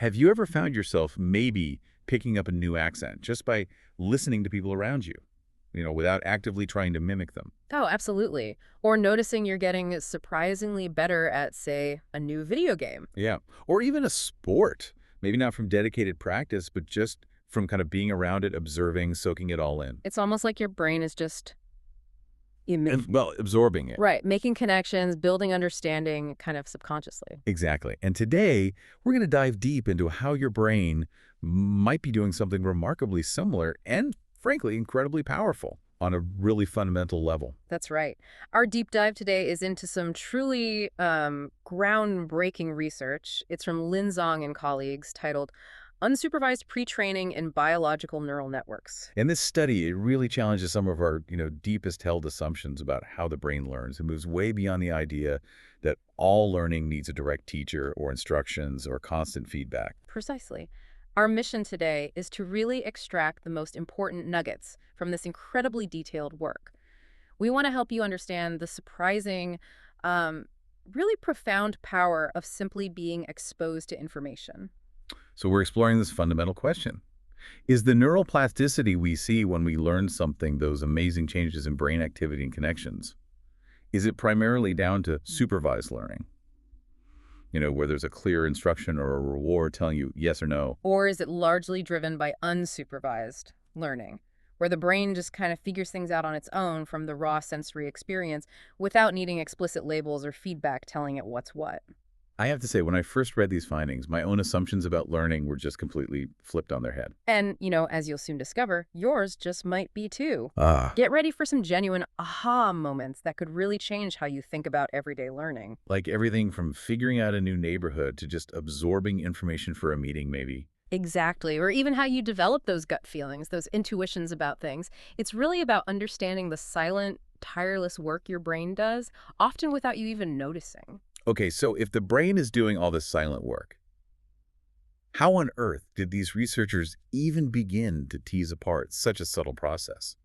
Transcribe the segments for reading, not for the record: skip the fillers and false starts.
Have you ever found yourself maybe picking up a new accent just by listening to people around you, without actively trying to mimic them? Oh, absolutely. Or noticing you're getting surprisingly better at, say, a new video game. Yeah. Or even a sport. Maybe not from dedicated practice, but just from kind of being around it, observing, soaking it all in. It's almost like your brain is just And, well, absorbing it. right, making connections, building understanding kind of subconsciously. Exactly. And today, we're going to dive deep into how your brain might be doing something remarkably similar and, frankly, incredibly powerful on a really fundamental level. That's right. Our deep dive today is into some truly groundbreaking research. It's from Lin Zhang and colleagues titled Unsupervised Pretraining in Biological Neural Networks. In this study, it really challenges some of our, deepest held assumptions about how the brain learns. It moves way beyond the idea that all learning needs a direct teacher or instructions or constant feedback. Precisely. Our mission today is to really extract the most important nuggets from this incredibly detailed work. We want to help you understand the surprising, really profound power of simply being exposed to information. So we're exploring this fundamental question. Is the neural plasticity we see when we learn something, those amazing changes in brain activity and connections, is it primarily down to supervised learning? Where there's a clear instruction or a reward telling you yes or no. Or is it largely driven by unsupervised learning, where the brain just kind of figures things out on its own from the raw sensory experience without needing explicit labels or feedback telling it what's what? I have to say, when I first read these findings, my own assumptions about learning were just completely flipped on their head. And, as you'll soon discover, yours just might be too. Ah, Get ready for some genuine aha moments that could really change how you think about everyday learning. like everything from figuring out a new neighborhood to just absorbing information for a meeting, maybe. Exactly. Or even how you develop those gut feelings, those intuitions about things. It's really about understanding the silent, tireless work your brain does, often without you even noticing. Okay, so if the brain is doing all this silent work, how on earth did these researchers even begin to tease apart such a subtle process?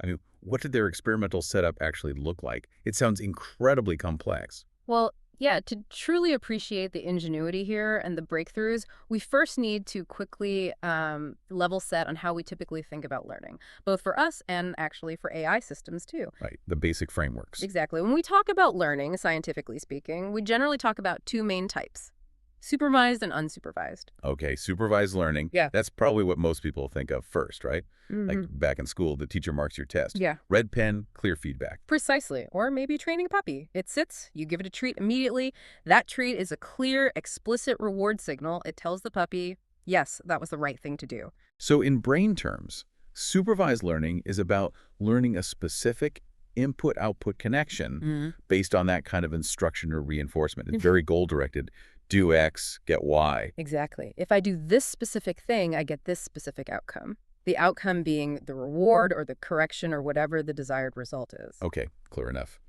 I mean, what did their experimental setup actually look like? It sounds incredibly complex. Well, yeah, to truly appreciate the ingenuity here and the breakthroughs, we first need to quickly level set on how we typically think about learning, both for us and actually for AI systems too. Right, the basic frameworks. Exactly. When we talk about learning, scientifically speaking, we generally talk about two main types: supervised and unsupervised. Okay, supervised learning. Yeah. That's probably what most people think of first, right? Like Hmm. back in school, the teacher marks your test. Yeah, Red pen, clear feedback. precisely. Or maybe training a puppy. It sits, you give it a treat immediately. That treat is a clear, explicit reward signal. It tells the puppy, yes, that was the right thing to do. So in brain terms, supervised learning is about learning a specific input-output connection Mm-hmm. based on that kind of instruction or reinforcement. It's very goal-directed. Do X, get Y. Exactly. If I do this specific thing, I get this specific outcome. The outcome being the reward or the correction or whatever the desired result is. Okay, clear enough.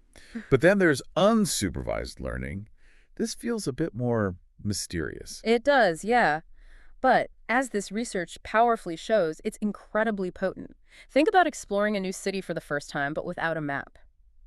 But then there's unsupervised learning. This feels a bit more mysterious. It does, yeah. But as this research powerfully shows, it's incredibly potent. Think about exploring a new city for the first time, but without a map.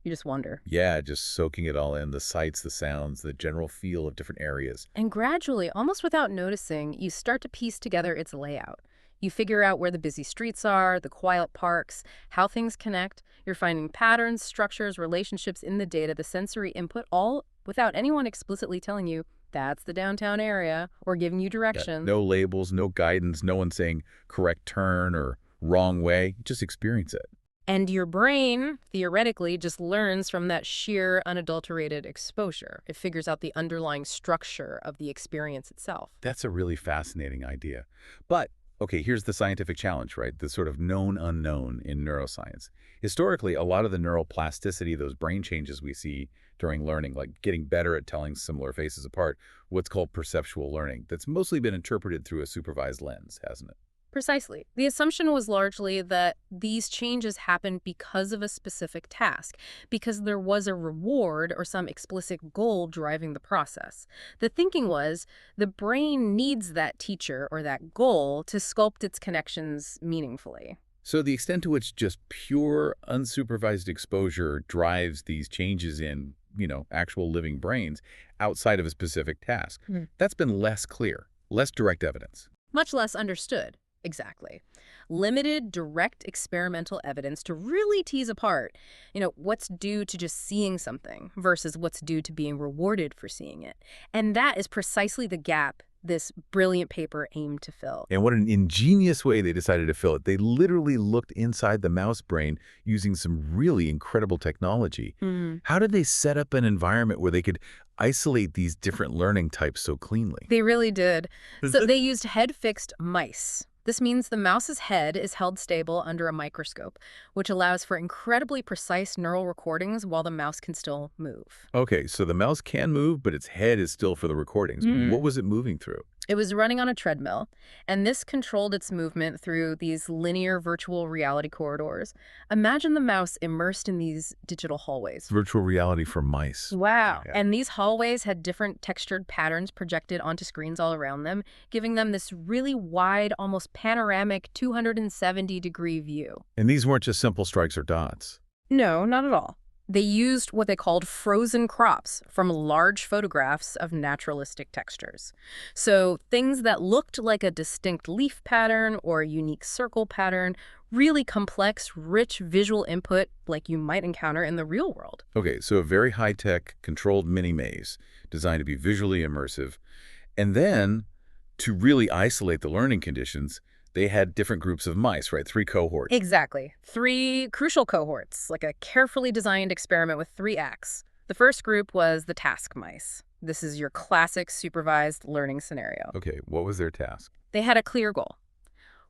You just wonder. Yeah, just soaking it all in, the sights, the sounds, the general feel of different areas. And gradually, almost without noticing, you start to piece together its layout. You figure out where the busy streets are, the quiet parks, how things connect. You're finding patterns, structures, relationships in the data, the sensory input, all without anyone explicitly telling you, that's the downtown area, or giving you Yeah, direction. no labels, no guidance, no one saying correct turn or wrong way. Just experience it. And your brain, theoretically, just learns from that sheer, unadulterated exposure. It figures out the underlying structure of the experience itself. That's a really fascinating idea. But, okay, here's the scientific challenge, right? The sort of known unknown in neuroscience. Historically, a lot of the neural plasticity, those brain changes we see during learning, like getting better at telling similar faces apart, what's called perceptual learning, that's mostly been interpreted through a supervised lens, hasn't it? Precisely. The assumption was largely that these changes happened because of a specific task, because there was a reward or some explicit goal driving the process. The thinking was the brain needs that teacher or that goal to sculpt its connections meaningfully. So the extent to which just pure unsupervised exposure drives these changes in, actual living brains outside of a specific task, that's been less clear. Less direct evidence. Much less understood. Exactly. Limited direct experimental evidence to really tease apart, what's due to just seeing something versus what's due to being rewarded for seeing it. And that is precisely the gap this brilliant paper aimed to fill. And what an ingenious way they decided to fill it. They literally looked inside the mouse brain using some really incredible technology. How did they set up an environment where they could isolate these different learning types so cleanly? They really did. So they used head-fixed mice. This means the mouse's head is held stable under a microscope, which allows for incredibly precise neural recordings while the mouse can still move. Okay, so the mouse can move, but its head is still for the recordings. What was it moving through? It was running on a treadmill, and this controlled its movement through these linear virtual reality corridors. Imagine the mouse immersed in these digital hallways. Virtual reality for mice. Wow. Yeah. And these hallways had different textured patterns projected onto screens all around them, giving them this really wide, almost panoramic 270-degree view. And these weren't just simple strikes or dots. No, not at all. They used what they called frozen crops from large photographs of naturalistic textures. So things that looked like a distinct leaf pattern or a unique circle pattern, really complex, rich visual input like you might encounter in the real world. Okay, so a very high-tech, controlled mini-maze designed to be visually immersive. And then, to really isolate the learning conditions, they had different groups of mice, right? 3 cohorts. Exactly. 3 crucial cohorts, like a carefully designed experiment with 3 acts. The first group was the task mice. This is your classic supervised learning scenario. Okay, what was their task? They had a clear goal.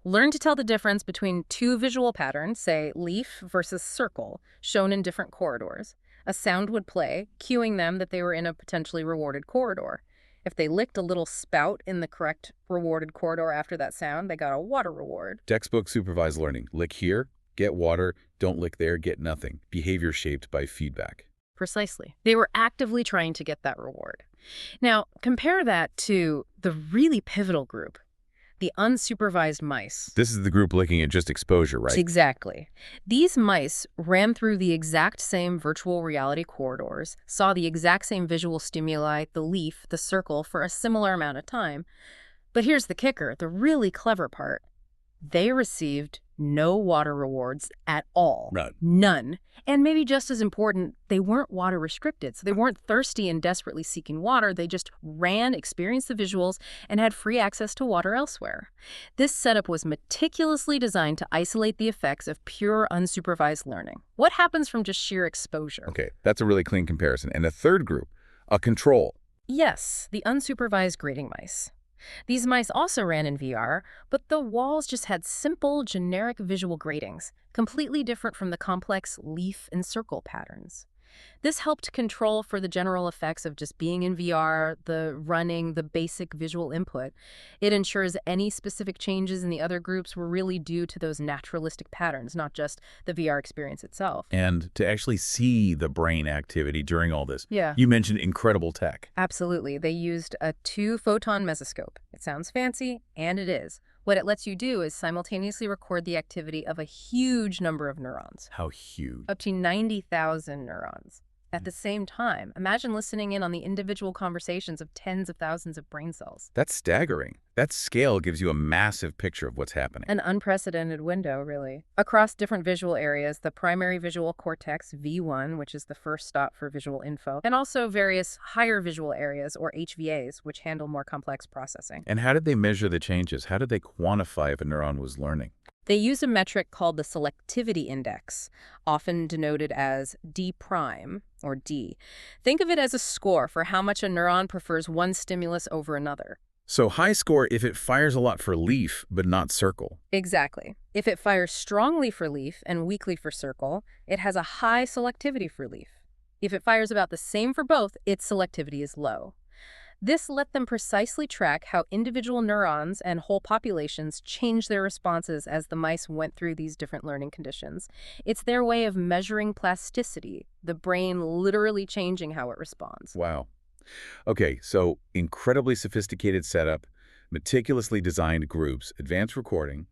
Learn to tell the difference between 2 visual patterns, say leaf versus circle, shown in different corridors. A sound would play, cueing them that they were in a potentially rewarded corridor. If they licked a little spout in the correct rewarded corridor after that sound, they got a water reward. Textbook supervised learning. Lick here, get water. Don't lick there, get nothing. Behavior shaped by feedback. Precisely. They were actively trying to get that reward. Now, compare that to the really pivotal group, the unsupervised mice. This is the group looking at just exposure, right? Exactly. These mice ran through the exact same virtual reality corridors, saw the exact same visual stimuli, the leaf, the circle, for a similar amount of time. But here's the kicker, the really clever part. They received no water rewards at all. None. And maybe just as important, they weren't water restricted. So they weren't thirsty and desperately seeking water. They just ran, experienced the visuals, and had free access to water elsewhere. This setup was meticulously designed to isolate the effects of pure unsupervised learning. What happens from just sheer exposure? Okay, that's a really clean comparison. And a third group, a control. Yes, the unsupervised grading mice. These mice also ran in VR, but the walls just had simple, generic visual gratings, completely different from the complex leaf and circle patterns. This helped control for the general effects of just being in VR, the running, the basic visual input. It ensures any specific changes in the other groups were really due to those naturalistic patterns, not just the VR experience itself. And to actually see the brain activity during all this. Yeah. You mentioned incredible tech. Absolutely. They used a 2-photon mesoscope. It sounds fancy, and it is. What it lets you do is simultaneously record the activity of a huge number of neurons. How huge. Up to 90,000 neurons. At the same time, imagine listening in on the individual conversations of tens of thousands of brain cells. That's staggering. That scale gives you a massive picture of what's happening. An unprecedented window, really. Across different visual areas, the primary visual cortex, V1, which is the first stop for visual info, and also various higher visual areas, or HVAs, which handle more complex processing. And how did they measure the changes? How did they quantify if a neuron was learning? They use a metric called the selectivity index, often denoted as D prime, or D. Think of it as a score for how much a neuron prefers one stimulus over another. So high score if it fires a lot for leaf, but not circle. Exactly. If it fires strongly for leaf and weakly for circle, it has a high selectivity for leaf. If it fires about the same for both, its selectivity is low. This let them precisely track how individual neurons and whole populations changed their responses as the mice went through these different learning conditions. It's their way of measuring plasticity, the brain literally changing how it responds. Wow. Okay, so incredibly sophisticated setup, meticulously designed groups, advanced recording.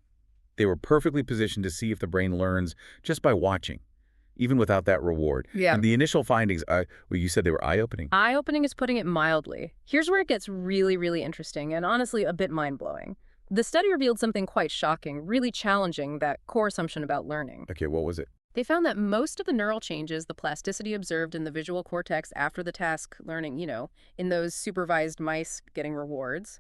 They were perfectly positioned to see if the brain learns just by watching. even without that reward. Yeah. And the initial findings, well, you said they were eye-opening. Eye-opening is putting it mildly. Here's where it gets really, really interesting and honestly a bit mind-blowing. The study revealed something quite shocking, really challenging that core assumption about learning. Okay, what was it? They found that most of the neural changes, the plasticity observed in the visual cortex after the task learning, in those supervised mice getting rewards,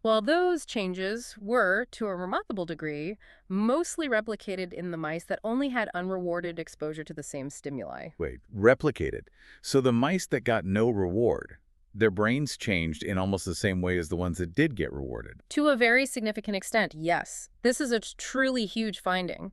well, those changes were, to a remarkable degree, mostly replicated in the mice that only had unrewarded exposure to the same stimuli. Wait, replicated. So the mice that got no reward, their brains changed in almost the same way as the ones that did get rewarded. To a very significant extent, yes. This is a truly huge finding.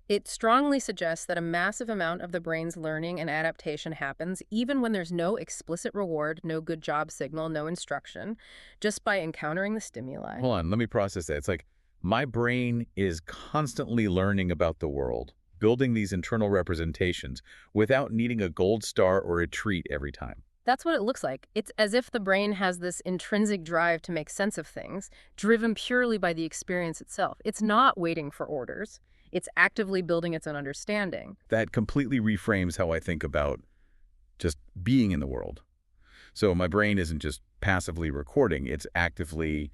It strongly suggests that a massive amount of the brain's learning and adaptation happens even when there's no explicit reward, no good job signal, no instruction, just by encountering the stimuli. Hold on, let me process that. It's like my brain is constantly learning about the world, building these internal representations without needing a gold star or a treat every time. That's what it looks like. It's as if the brain has this intrinsic drive to make sense of things, driven purely by the experience itself. It's not waiting for orders. It's actively building its own understanding. That completely reframes how I think about just being in the world. So my brain isn't just passively recording, it's actively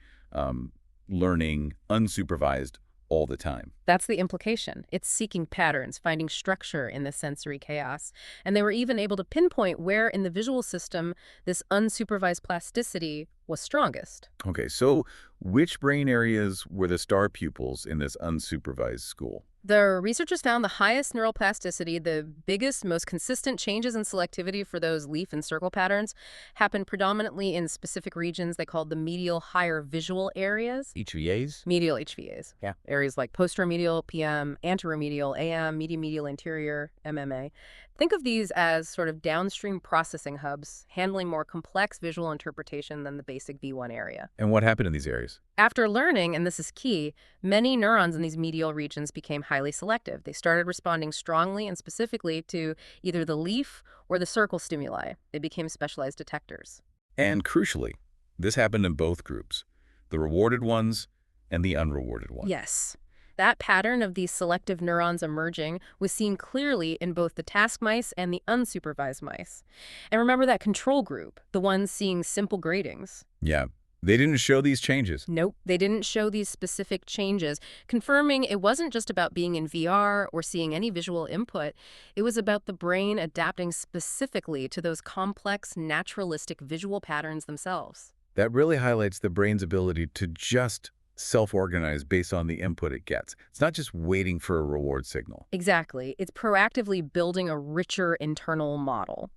learning unsupervised all the time. That's the implication. It's seeking patterns, finding structure in the sensory chaos. And they were even able to pinpoint where in the visual system this unsupervised plasticity was strongest. Okay, so which brain areas were the star pupils in this unsupervised school? The researchers found the highest neural plasticity, the biggest, most consistent changes in selectivity for those leaf and circle patterns happened predominantly in specific regions they called the medial higher visual areas. HVAs? Medial HVAs. Yeah. Areas like posteromedial, PM, anteromedial, AM, medial anterior, MMA. Think of these as sort of downstream processing hubs, handling more complex visual interpretation than the basic V1 area. And what happened in these areas? After learning, and this is key, many neurons in these medial regions became highly selective. They started responding strongly and specifically to either the leaf or the circle stimuli. They became specialized detectors. And crucially, this happened in both groups, the rewarded ones and the unrewarded ones. Yes. That pattern of these selective neurons emerging was seen clearly in both the task mice and the unsupervised mice. And remember that control group, the ones seeing simple gradings. Yeah, they didn't show these changes. Nope, they didn't show these specific changes, confirming it wasn't just about being in VR or seeing any visual input. It was about the brain adapting specifically to those complex, naturalistic visual patterns themselves. That really highlights the brain's ability to just self-organize based on the input it gets. It's not just waiting for a reward signal. Exactly. It's proactively building a richer internal model.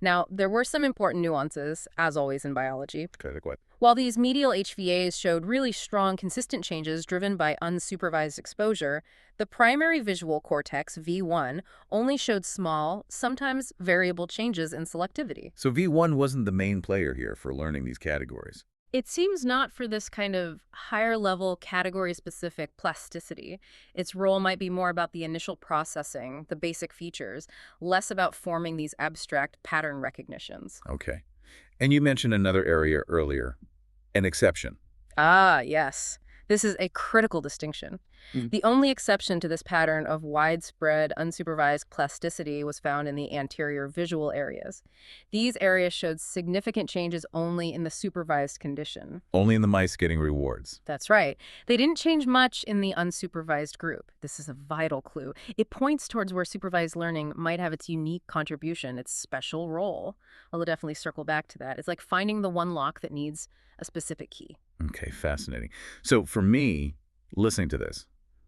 Now, there were some important nuances, as always in biology. Okay, like what? While these medial HVAs showed really strong, consistent changes driven by unsupervised exposure, the primary visual cortex, V1, only showed small, sometimes variable changes in selectivity. So V1 wasn't the main player here for learning these categories. It seems not for this kind of higher-level, category-specific plasticity. Its role might be more about the initial processing, the basic features, less about forming these abstract pattern recognitions. Okay. And you mentioned another area earlier, an exception. Ah, yes. This is a critical distinction. The only exception to this pattern of widespread unsupervised plasticity was found in the anterior visual areas. These areas showed significant changes only in the supervised condition. Only in the mice getting rewards. That's right. They didn't change much in the unsupervised group. This is a vital clue. It points towards where supervised learning might have its unique contribution, its special role. I'll definitely circle back to that. It's like finding the one lock that needs a specific key. Okay, fascinating. So for me, listening to this,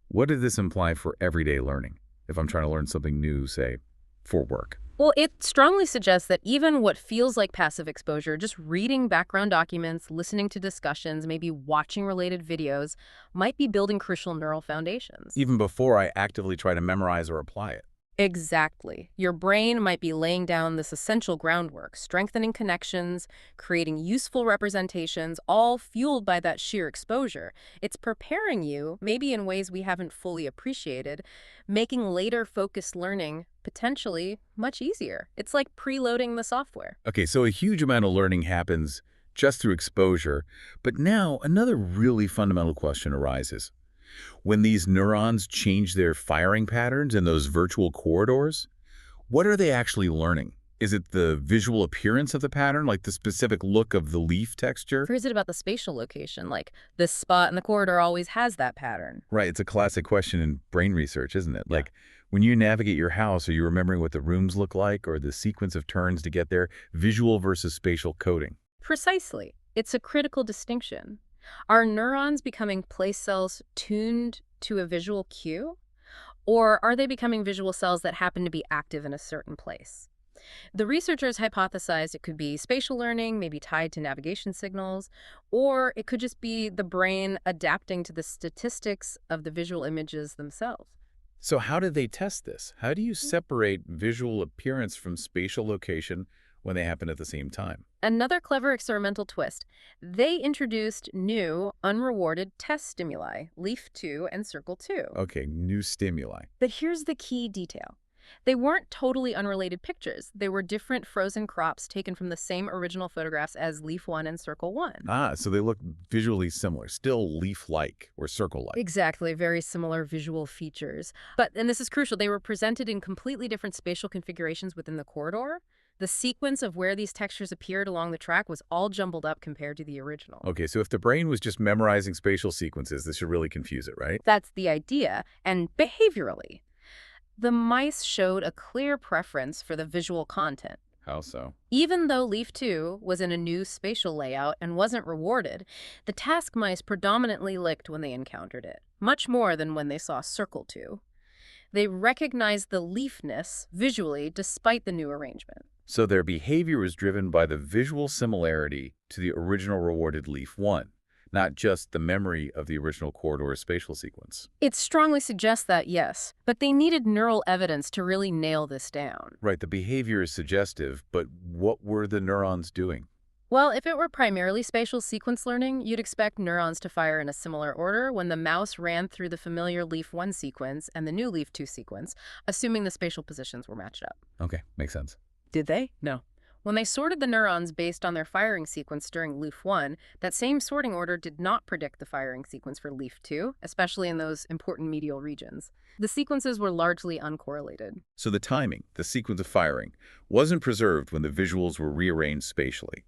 what did this imply for everyday learning? If I'm trying to learn something new, say, for work. Well, it strongly suggests that even what feels like passive exposure, just reading background documents, listening to discussions, maybe watching related videos, might be building crucial neural foundations. Even before I actively try to memorize or apply it. Exactly. Your brain might be laying down this essential groundwork, strengthening connections, creating useful representations, all fueled by that sheer exposure. It's preparing you, maybe in ways we haven't fully appreciated, making later focused learning potentially much easier. It's like preloading the software. Okay, so a huge amount of learning happens just through exposure. But now another really fundamental question arises. When these neurons change their firing patterns in those virtual corridors, What are they actually learning? Is it the visual appearance of the pattern, like the specific look of the leaf texture? Or is it about the spatial location, like this spot in the corridor always has that pattern? Right, it's a classic question in brain research, isn't it? Yeah. Like, when you navigate your house, are you remembering what the rooms look like or the sequence of turns to get there? Visual versus spatial coding. Precisely. It's a critical distinction. Are neurons becoming place cells tuned to a visual cue? Or are they becoming visual cells that happen to be active in a certain place? The researchers hypothesized it could be spatial learning, maybe tied to navigation signals, or it could just be the brain adapting to the statistics of the visual images themselves. So how did they test this? How do you separate visual appearance from spatial location when they happen at the same time? Another clever experimental twist. They introduced new, unrewarded test stimuli, leaf 2 and circle 2. Okay, new stimuli. But here's the key detail. They weren't totally unrelated pictures. They were different frozen crops taken from the same original photographs as leaf 1 and circle 1. Ah, so they look visually similar, still leaf-like or circle-like. Exactly, very similar visual features. But, and this is crucial, they were presented in completely different spatial configurations within the corridor. The sequence of where these textures appeared along the track was all jumbled up compared to the original. Okay, so if the brain was just memorizing spatial sequences, this should really confuse it, right? That's the idea. And behaviorally, the mice showed a clear preference for the visual content. How so? Even though Leaf 2 was in a new spatial layout and wasn't rewarded, the task mice predominantly licked when they encountered it, much more than when they saw Circle 2. They recognized the leafness visually despite the new arrangement. So their behavior was driven by the visual similarity to the original rewarded leaf 1, not just the memory of the original corridor spatial sequence. It strongly suggests that, yes, but they needed neural evidence to really nail this down. Right, the behavior is suggestive, but what were the neurons doing? Well, if it were primarily spatial sequence learning, you'd expect neurons to fire in a similar order when the mouse ran through the familiar leaf 1 sequence and the new leaf 2 sequence, assuming the spatial positions were matched up. Okay, makes sense. Did they? No. When they sorted the neurons based on their firing sequence during leaf 1, that same sorting order did not predict the firing sequence for leaf 2, especially in those important medial regions. The sequences were largely uncorrelated. So the timing, the sequence of firing, wasn't preserved when the visuals were rearranged spatially.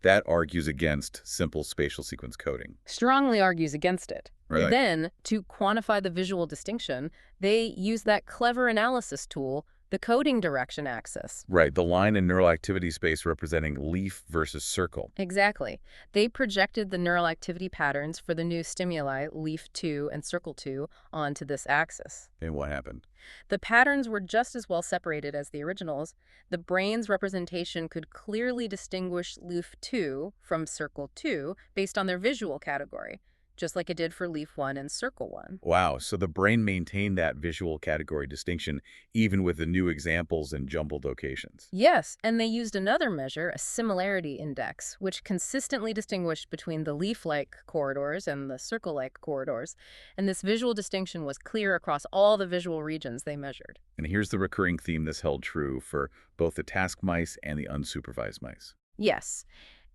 That argues against simple spatial sequence coding. Strongly argues against it. Right. Then, to quantify the visual distinction, they used that clever analysis tool, the coding direction axis. Right, the line in neural activity space representing leaf versus circle. Exactly. They projected the neural activity patterns for the new stimuli, leaf 2 and circle 2, onto this axis. And what happened? The patterns were just as well separated as the originals. The brain's representation could clearly distinguish leaf 2 from circle 2 based on their visual category, just like it did for leaf 1 and circle 1. Wow, so the brain maintained that visual category distinction even with the new examples and jumbled locations. Yes, and they used another measure, a similarity index, which consistently distinguished between the leaf-like corridors and the circle-like corridors. And this visual distinction was clear across all the visual regions they measured. And here's the recurring theme this held true for both the task mice and the unsupervised mice. Yes.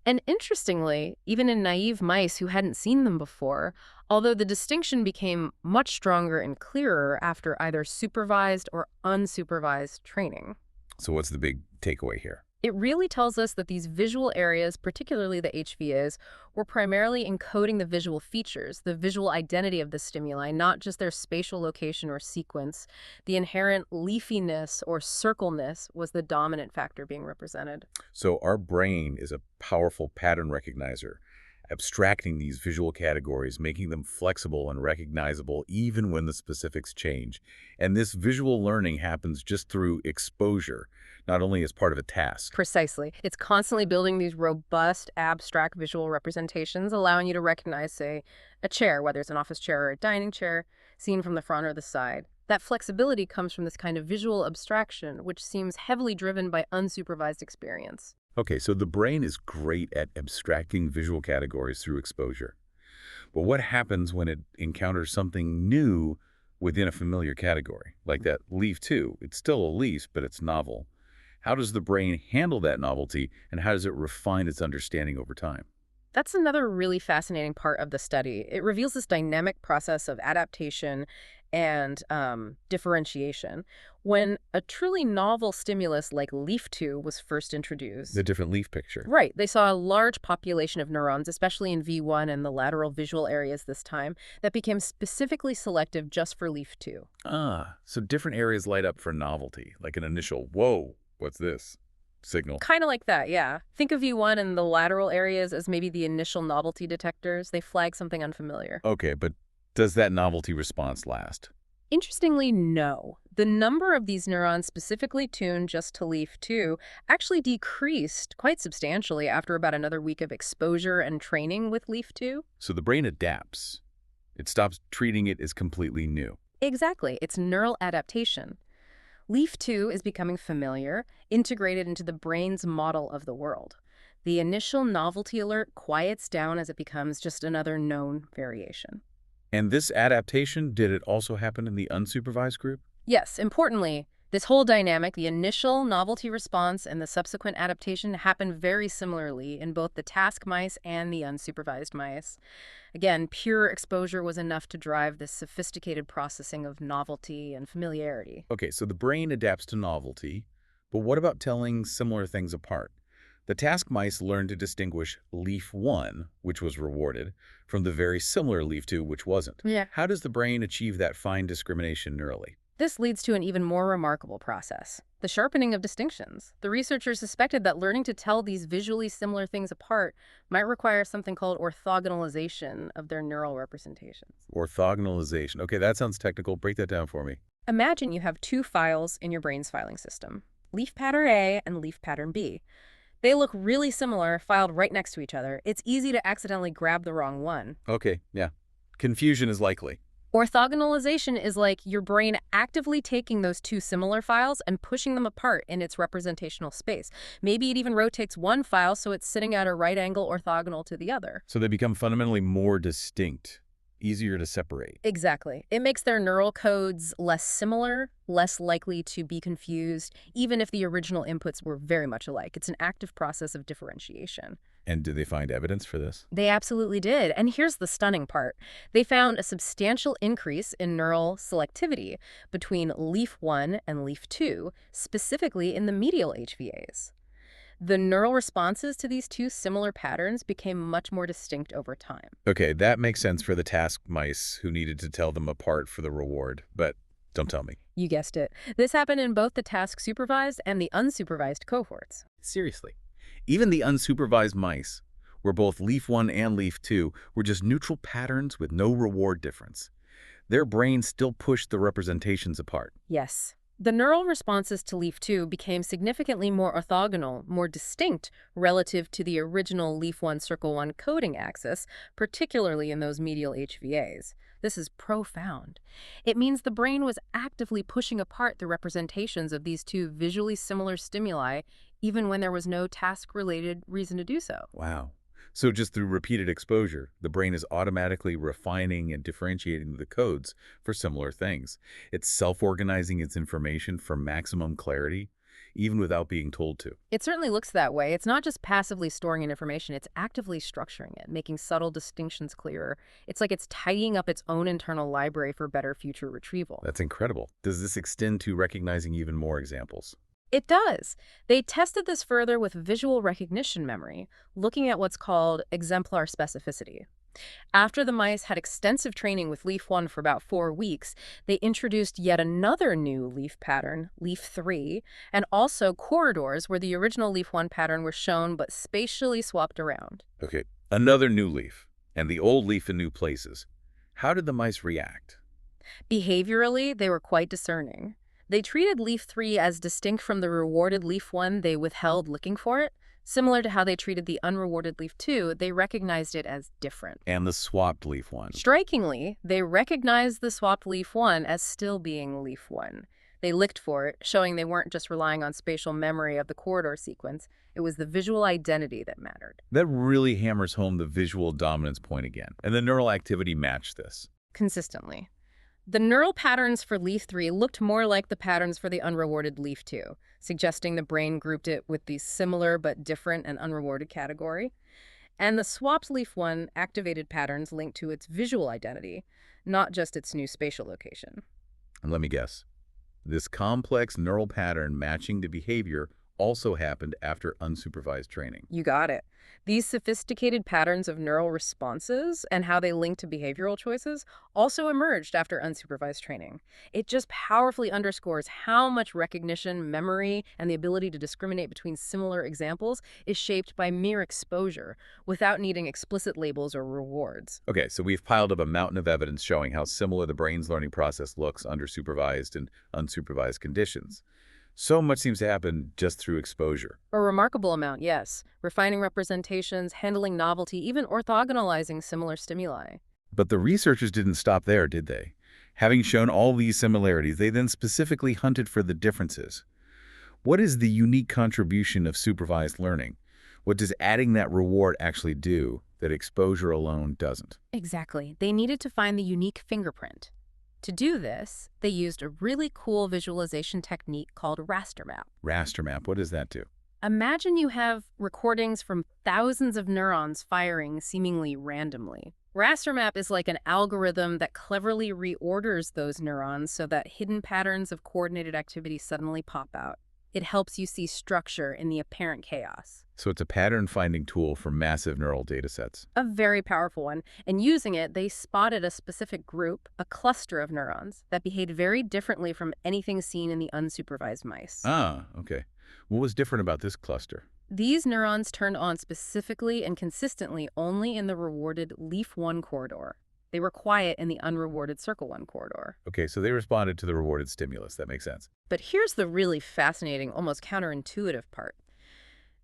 And interestingly, even in naive mice who hadn't seen them before, although the distinction became much stronger and clearer after either supervised or unsupervised training. So what's the big takeaway here? It really tells us that these visual areas, particularly the HVAs, were primarily encoding the visual features, the visual identity of the stimuli, not just their spatial location or sequence. The inherent leafiness or circleness was the dominant factor being represented. So our brain is a powerful pattern recognizer, abstracting these visual categories, making them flexible and recognizable even when the specifics change. And this visual learning happens just through exposure, not only as part of a task. Precisely. It's constantly building these robust, abstract visual representations, allowing you to recognize, say, a chair, whether it's an office chair or a dining chair, seen from the front or the side. That flexibility comes from this kind of visual abstraction, which seems heavily driven by unsupervised experience. Okay, so the brain is great at abstracting visual categories through exposure. But what happens when it encounters something new within a familiar category? Like that leaf 2, it's still a leaf, but it's novel. How does the brain handle that novelty, and how does it refine its understanding over time? That's another really fascinating part of the study. It reveals this dynamic process of adaptation and differentiation. When a truly novel stimulus like leaf-2 was first The introduced, different leaf picture. right, they saw a large population of neurons, especially in V1 and the lateral visual areas this time, that became specifically selective just for leaf-2. Ah, so different areas light up for novelty, like an initial, whoa, what's this? Signal. Kind of like that, yeah. Think of V1 and the lateral areas as maybe the initial novelty detectors. They flag something unfamiliar. Okay, but does that novelty response last? Interestingly, no. The number of these neurons specifically tuned just to leaf-2 actually decreased quite substantially after about another week of exposure and training with leaf-2. So the brain adapts. It stops treating it as completely new. Exactly. It's neural adaptation. Leaf-2 is becoming familiar, integrated into the brain's model of the world. The initial novelty alert quiets down as it becomes just another known variation. And this adaptation, did it also happen in the unsupervised group? Yes, importantly, this whole dynamic, the initial novelty response and the subsequent adaptation, happened very similarly in both the task mice and the unsupervised mice. Again, pure exposure was enough to drive this sophisticated processing of novelty and familiarity. Okay, so the brain adapts to novelty, but what about telling similar things apart? The task mice learned to distinguish leaf 1, which was rewarded, from the very similar leaf 2, which wasn't. Yeah. How does the brain achieve that fine discrimination neurally? This leads to an even more remarkable process, the sharpening of distinctions. The researchers suspected that learning to tell these visually similar things apart might require something called orthogonalization of their neural representations. Orthogonalization. Okay, that sounds technical. Break that down for me. Imagine you have two files in your brain's filing system, leaf pattern A and leaf pattern B. They look really similar, filed right next to each other. It's easy to accidentally grab the wrong one. Okay, yeah. Confusion is likely. Orthogonalization is like your brain actively taking those two similar files and pushing them apart in its representational space. Maybe it even rotates one file so it's sitting at a right angle orthogonal to the other. So they become fundamentally more distinct, easier to separate. Exactly. It makes their neural codes less similar, less likely to be confused, even if the original inputs were very much alike. It's an active process of differentiation. And did they find evidence for this? They absolutely did. And here's the stunning part. They found a substantial increase in neural selectivity between leaf 1 and leaf 2, specifically in the medial HVAs. The neural responses to these two similar patterns became much more distinct over time. Okay, that makes sense for the task mice who needed to tell them apart for the reward, but don't tell me. You guessed it. This happened in both the task-supervised and the unsupervised cohorts. Seriously. Even the unsupervised mice, where both leaf 1 and leaf 2 were just neutral patterns with no reward difference. Their brains still pushed the representations apart. Yes. The neural responses to leaf 2 became significantly more orthogonal, more distinct relative to the original leaf 1 circle 1 coding axis, particularly in those medial HVAs. This is profound. It means the brain was actively pushing apart the representations of these two visually similar stimuli, even when there was no task-related reason to do so. Wow. So just through repeated exposure, the brain is automatically refining and differentiating the codes for similar things. It's self-organizing its information for maximum clarity, even without being told to. It certainly looks that way. It's not just passively storing in information, it's actively structuring it, making subtle distinctions clearer. It's like it's tidying up its own internal library for better future retrieval. That's incredible. Does this extend to recognizing even more examples? It does. They tested this further with visual recognition memory, looking at what's called exemplar specificity. After the mice had extensive training with leaf 1 for about 4 weeks, they introduced yet another new leaf pattern, leaf 3, and also corridors where the original leaf 1 pattern was shown but spatially swapped around. Okay, another new leaf, and the old leaf in new places. How did the mice react? Behaviorally, they were quite discerning. They treated leaf 3 as distinct from the rewarded leaf 1 they withheld looking for it. Similar to how they treated the unrewarded leaf 2, they recognized it as different. And the swapped leaf 1. Strikingly, they recognized the swapped leaf 1 as still being leaf 1. They licked for it, showing they weren't just relying on spatial memory of the corridor sequence. It was the visual identity that mattered. That really hammers home the visual dominance point again. And the neural activity matched this. Consistently. The neural patterns for leaf 3 looked more like the patterns for the unrewarded leaf 2, suggesting the brain grouped it with the similar but different and unrewarded category. And the swapped leaf one activated patterns linked to its visual identity, not just its new spatial location. And let me guess. This complex neural pattern matching the behavior also happened after unsupervised training. You got it. These sophisticated patterns of neural responses and how they link to behavioral choices also emerged after unsupervised training. It just powerfully underscores how much recognition, memory, and the ability to discriminate between similar examples is shaped by mere exposure without needing explicit labels or rewards. Okay, so we've piled up a mountain of evidence showing how similar the brain's learning process looks under supervised and unsupervised conditions. So much seems to happen just through exposure. A remarkable amount, yes. Refining representations, handling novelty, even orthogonalizing similar stimuli. But the researchers didn't stop there, did they? Having shown all these similarities, they then specifically hunted for the differences. What is the unique contribution of supervised learning? What does adding that reward actually do that exposure alone doesn't? Exactly. They needed to find the unique fingerprint. To do this, they used a really cool visualization technique called raster map. Raster map, what does that do? Imagine you have recordings from thousands of neurons firing seemingly randomly. Raster map is like an algorithm that cleverly reorders those neurons so that hidden patterns of coordinated activity suddenly pop out. It helps you see structure in the apparent chaos. So it's a pattern-finding tool for massive neural data sets. A very powerful one. And using it, they spotted a specific group, a cluster of neurons, that behaved very differently from anything seen in the unsupervised mice. Ah, okay. What was different about this cluster? These neurons turned on specifically and consistently only in the rewarded leaf 1 corridor. They were quiet in the unrewarded circle 1 corridor. Okay, so they responded to the rewarded stimulus. That makes sense. But here's the really fascinating, almost counterintuitive part.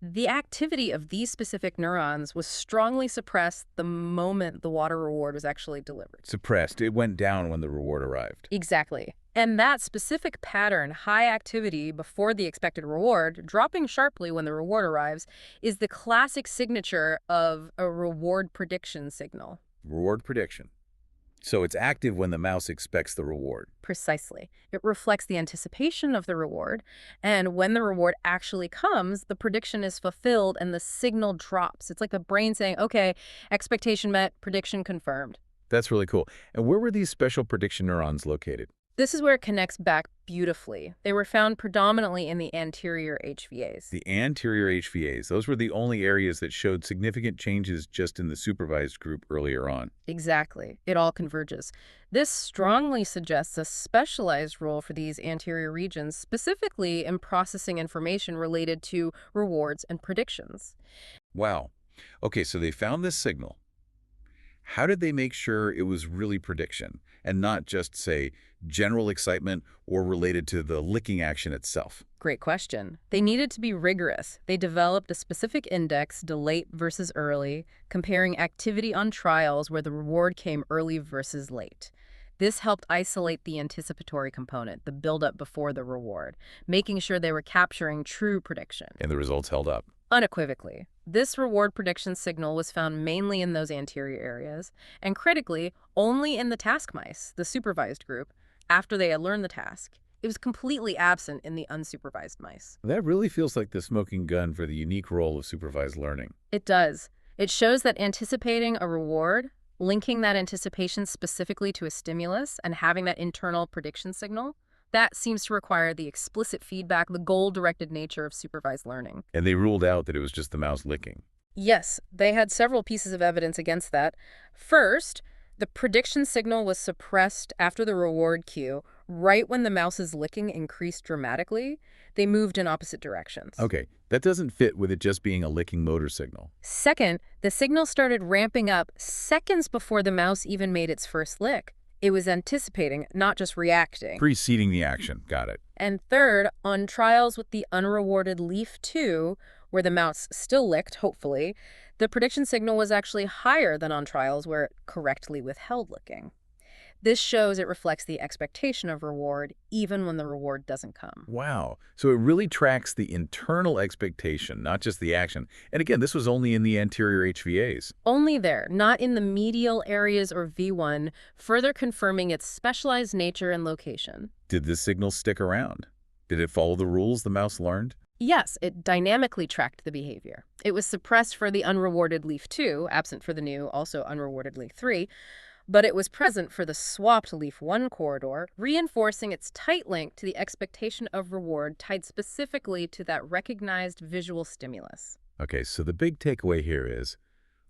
The activity of these specific neurons was strongly suppressed the moment the water reward was actually delivered. Suppressed. It went down when the reward arrived. Exactly. And that specific pattern, high activity before the expected reward, dropping sharply when the reward arrives, is the classic signature of a reward prediction signal. Reward prediction. So it's active when the mouse expects the reward. Precisely. It reflects the anticipation of the reward, and when the reward actually comes, the prediction is fulfilled and the signal drops. It's like the brain saying, okay, expectation met, prediction confirmed. That's really cool. And where were these special prediction neurons located? This is where it connects back beautifully. They were found predominantly in the anterior HVAs. The anterior HVAs. Those were the only areas that showed significant changes just in the supervised group earlier on. Exactly. It all converges. This strongly suggests a specialized role for these anterior regions, specifically in processing information related to rewards and predictions. Wow. Okay, so they found this signal. How did they make sure it was really prediction and not just, say, general excitement or related to the licking action itself? Great question. They needed to be rigorous. They developed a specific index, delayed versus early, comparing activity on trials where the reward came early versus late. This helped isolate the anticipatory component, the buildup before the reward, making sure they were capturing true prediction. And the results held up. Unequivocally. This reward prediction signal was found mainly in those anterior areas, and critically, only in the task mice, the supervised group, after they had learned the task. It was completely absent in the unsupervised mice. That really feels like the smoking gun for the unique role of supervised learning. It does. It shows that anticipating a reward, linking that anticipation specifically to a stimulus, and having that internal prediction signal, that seems to require the explicit feedback, the goal-directed nature of supervised learning. And they ruled out that it was just the mouse licking. Yes, they had several pieces of evidence against that. First, the prediction signal was suppressed after the reward cue, right when the mouse's licking increased dramatically. They moved in opposite directions. Okay, that doesn't fit with it just being a licking motor signal. Second, the signal started ramping up seconds before the mouse even made its first lick. It was anticipating, not just reacting. Preceding the action. Got it. And third, on trials with the unrewarded leaf 2, where the mouse still licked, hopefully, the prediction signal was actually higher than on trials where it correctly withheld licking. This shows it reflects the expectation of reward, even when the reward doesn't come. Wow. So it really tracks the internal expectation, not just the action. And again, this was only in the anterior HVAs. Only there, not in the medial areas or V1, further confirming its specialized nature and location. Did this signal stick around? Did it follow the rules the mouse learned? Yes, it dynamically tracked the behavior. It was suppressed for the unrewarded leaf 2, absent for the new, also unrewarded leaf 3, but it was present for the swapped leaf 1 corridor, reinforcing its tight link to the expectation of reward tied specifically to that recognized visual stimulus. Okay, so the big takeaway here is,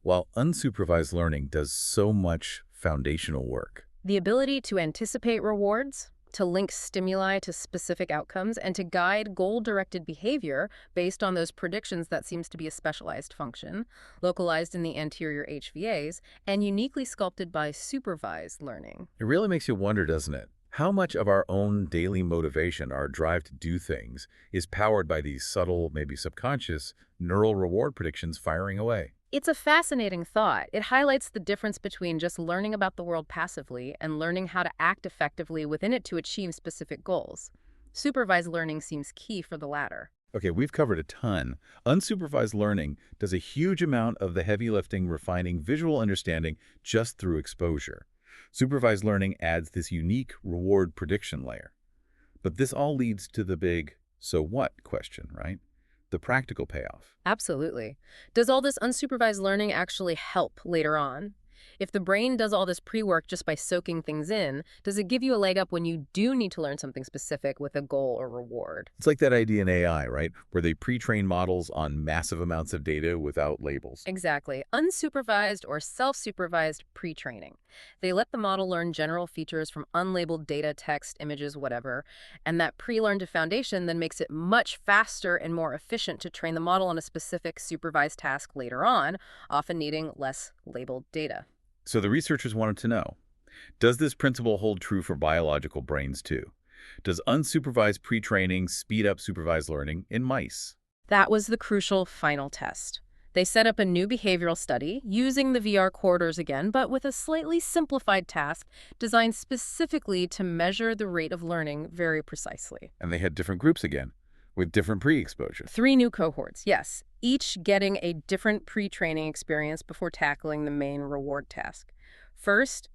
while unsupervised learning does so much foundational work, The ability to anticipate rewards, to link stimuli to specific outcomes, and to guide goal-directed behavior based on those predictions that seems to be a specialized function, localized in the anterior HVAs, and uniquely sculpted by supervised learning. it really makes you wonder, doesn't it? How much of our own daily motivation, our drive to do things, is powered by these subtle, maybe subconscious, neural reward predictions firing away? It's a fascinating thought. It highlights the difference between just learning about the world passively and learning how to act effectively within it to achieve specific goals. Supervised learning seems key for the latter. Okay, we've covered a ton. Unsupervised learning does a huge amount of the heavy lifting, refining visual understanding just through exposure. Supervised learning adds this unique reward prediction layer. But this all leads to the big "so what" question, right? The practical payoff. Absolutely. Does all this unsupervised learning actually help later on? If the brain does all this pre-work just by soaking things in, does it give you a leg up when you do need to learn something specific with a goal or reward? It's like that idea in AI, right? Where they pre-train models on massive amounts of data without labels. Exactly. Unsupervised or self-supervised pre-training. They let the model learn general features from unlabeled data, text, images, whatever, and that pre-learned foundation then makes it much faster and more efficient to train the model on a specific supervised task later on, often needing less labeled data. So the researchers wanted to know, does this principle hold true for biological brains too? Does unsupervised pre-training speed up supervised learning in mice? That was the crucial final test. They set up a new behavioral study using the VR corridors again, but with a slightly simplified task designed specifically to measure the rate of learning very precisely. And they had different groups again, with different pre-exposure. 3 new cohorts, yes, each getting a different pre-training experience before tackling the main reward task. First,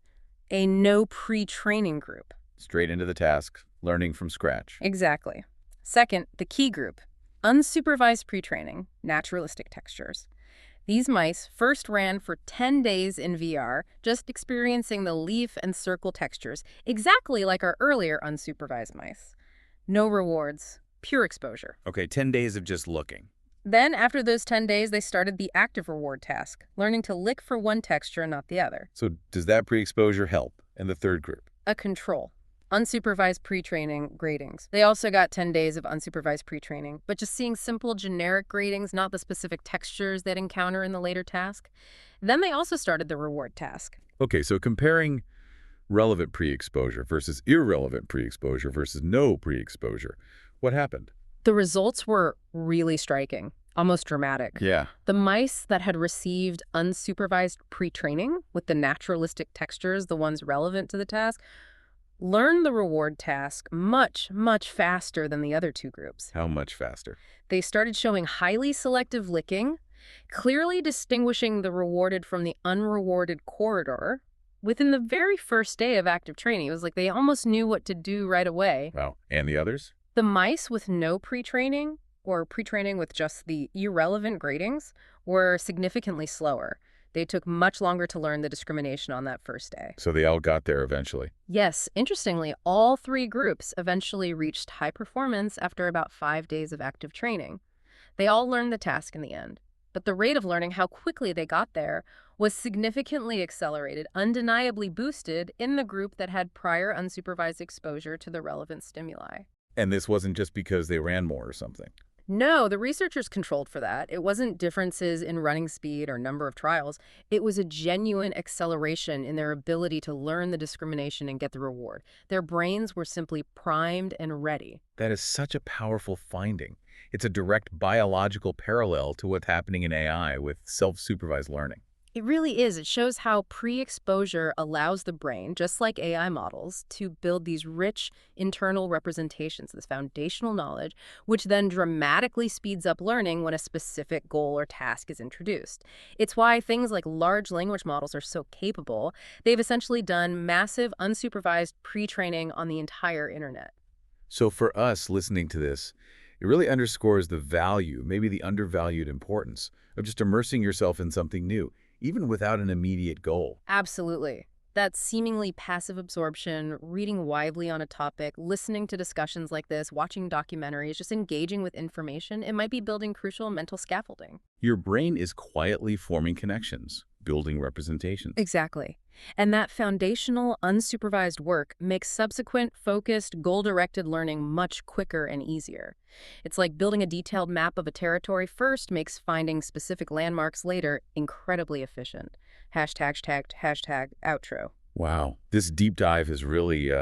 a no pre-training group. Straight into the task, learning from scratch. Exactly. Second, the key group. Unsupervised pre-training, naturalistic textures. These mice first ran for 10 days in VR, just experiencing the leaf and circle textures, exactly like our earlier unsupervised mice. No rewards, pure exposure. Okay, 10 days of just looking. Then, after those 10 days, they started the active reward task, learning to lick for one texture and not the other. So does that pre-exposure help in the third group? A control. Unsupervised pre-training gradings. They also got 10 days of unsupervised pre-training, but just seeing simple generic gradings, not the specific textures they'd encounter in the later task. Then they also started the reward task. Okay, so comparing relevant pre-exposure versus irrelevant pre-exposure versus no pre-exposure, what happened? The results were really striking, almost dramatic. Yeah. The mice that had received unsupervised pre-training with the naturalistic textures, the ones relevant to the task, learned the reward task much, much faster than the other 2 groups. How much faster? They started showing highly selective licking, clearly distinguishing the rewarded from the unrewarded corridor. Within the very first day of active training, it was like they almost knew what to do right away. Wow. And the others? The mice with no pre-training, or pre-training with just the irrelevant gradings, were significantly slower. They took much longer to learn the discrimination on that first day. So they all got there eventually. Yes, interestingly, all 3 groups eventually reached high performance after about 5 days of active training. They all learned the task in the end, but the rate of learning, how quickly they got there, was significantly accelerated, undeniably boosted in the group that had prior unsupervised exposure to the relevant stimuli. And this wasn't just because they ran more or something. No, the researchers controlled for that. It wasn't differences in running speed or number of trials. It was a genuine acceleration in their ability to learn the discrimination and get the reward. Their brains were simply primed and ready. That is such a powerful finding. It's a direct biological parallel to what's happening in AI with self-supervised learning. It really is. It shows how pre-exposure allows the brain, just like AI models, to build these rich internal representations, this foundational knowledge, which then dramatically speeds up learning when a specific goal or task is introduced. It's why things like large language models are so capable. They've essentially done massive unsupervised pre-training on the entire internet. So for us listening to this, It really underscores the value, maybe the undervalued importance, of just immersing yourself in something new, even without an immediate goal. Absolutely. That seemingly passive absorption, reading widely on a topic, listening to discussions like this, watching documentaries, just engaging with information, it might be building crucial mental scaffolding. Your brain is quietly forming connections, building representations. Exactly. And that foundational, unsupervised work makes subsequent, focused, goal-directed learning much quicker and easier. It's like building a detailed map of a territory first makes finding specific landmarks later incredibly efficient. Hashtag outro. Wow. This deep dive has really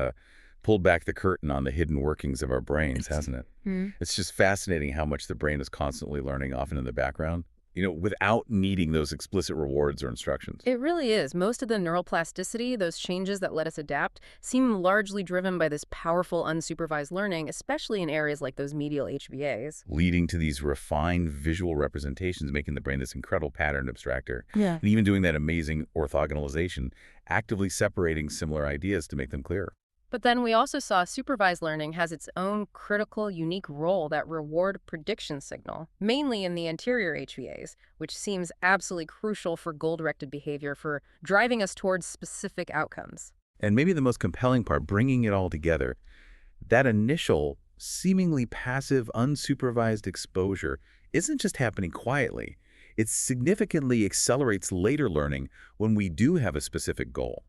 pulled back the curtain on the hidden workings of our brains, hasn't it? Hmm. It's just fascinating how much the brain is constantly learning, often in the background, without needing those explicit rewards or instructions. It really is. Most of the neuroplasticity, those changes that let us adapt, seem largely driven by this powerful unsupervised learning, especially in areas like those medial HVAs. Leading to these refined visual representations, making the brain this incredible pattern abstractor, Yeah. and even doing that amazing orthogonalization, actively separating similar ideas to make them clearer. But then we also saw supervised learning has its own critical, unique role, that reward prediction signal, mainly in the anterior HVAs, which seems absolutely crucial for goal-directed behavior, for driving us towards specific outcomes. And maybe the most compelling part, bringing it all together, that initial, seemingly passive, unsupervised exposure isn't just happening quietly. It significantly accelerates later learning when we do have a specific goal.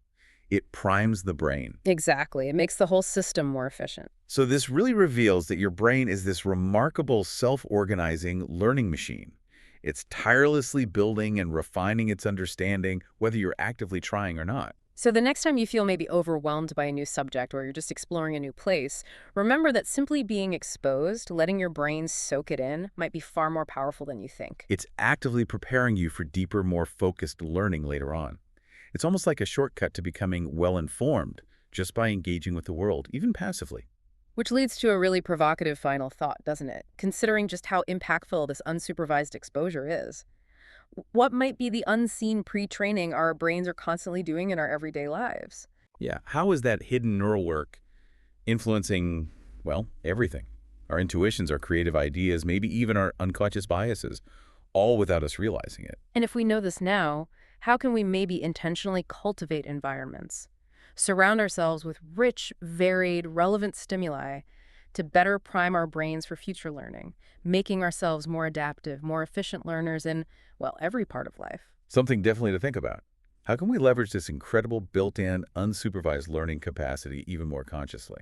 It primes the brain. Exactly. It makes the whole system more efficient. So this really reveals that your brain is this remarkable self-organizing learning machine. It's tirelessly building and refining its understanding, whether you're actively trying or not. So the next time you feel maybe overwhelmed by a new subject, or you're just exploring a new place, remember that simply being exposed, letting your brain soak it in, might be far more powerful than you think. It's actively preparing you for deeper, more focused learning later on. It's almost like a shortcut to becoming well-informed just by engaging with the world, even passively. Which leads to a really provocative final thought, doesn't it? Considering just how impactful this unsupervised exposure is. What might be the unseen pre-training our brains are constantly doing in our everyday lives? Yeah, how is that hidden neural work influencing, well, everything? Our intuitions, our creative ideas, maybe even our unconscious biases, all without us realizing it. And if we know this now, how can we maybe intentionally cultivate environments? Surround ourselves with rich, varied, relevant stimuli to better prime our brains for future learning, making ourselves more adaptive, more efficient learners in, well, every part of life. Something definitely to think about. How can we leverage this incredible built-in, unsupervised learning capacity even more consciously?